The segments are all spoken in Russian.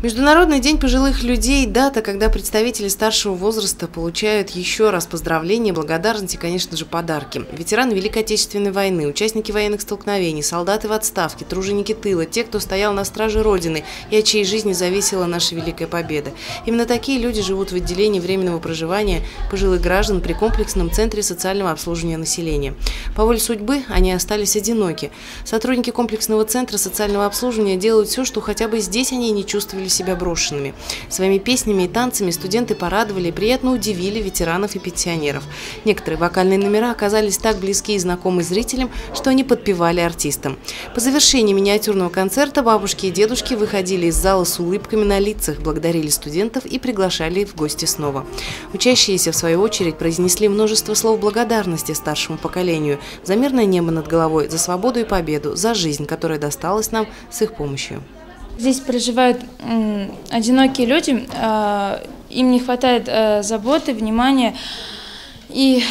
Международный день пожилых людей – дата, когда представители старшего возраста получают еще раз поздравления, благодарность и, конечно же, подарки. Ветераны Великой Отечественной войны, участники военных столкновений, солдаты в отставке, труженики тыла, те, кто стоял на страже Родины и от чьей жизни зависела наша великая победа. Именно такие люди живут в отделении временного проживания пожилых граждан при комплексном центре социального обслуживания населения. По воле судьбы они остались одиноки. Сотрудники комплексного центра социального обслуживания делают все, что хотя бы здесь они не чувствовали себя брошенными. Своими песнями и танцами студенты порадовали и приятно удивили ветеранов и пенсионеров. Некоторые вокальные номера оказались так близки и знакомы зрителям, что они подпевали артистам. По завершении миниатюрного концерта бабушки и дедушки выходили из зала с улыбками на лицах, благодарили студентов и приглашали в гости снова. Учащиеся, в свою очередь, произнесли множество слов благодарности старшему поколению за мирное небо над головой, за свободу и победу, за жизнь, которая досталась нам с их помощью. Здесь проживают одинокие люди, им не хватает заботы, внимания. И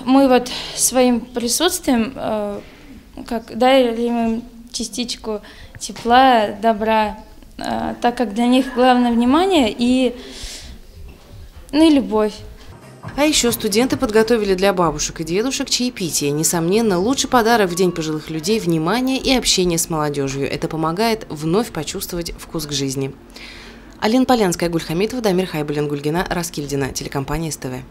мы вот своим присутствием дали им частичку тепла, добра, так как для них главное внимание и любовь. А еще студенты подготовили для бабушек и дедушек чаепитие. Несомненно, лучший подарок в День пожилых людей – внимание и общение с молодежью. Это помогает вновь почувствовать вкус к жизни. Алина Полянская, Гуль Хамитова, Дамир Хайбулин, Гульгина, Раскильдина, телекомпания СТВ.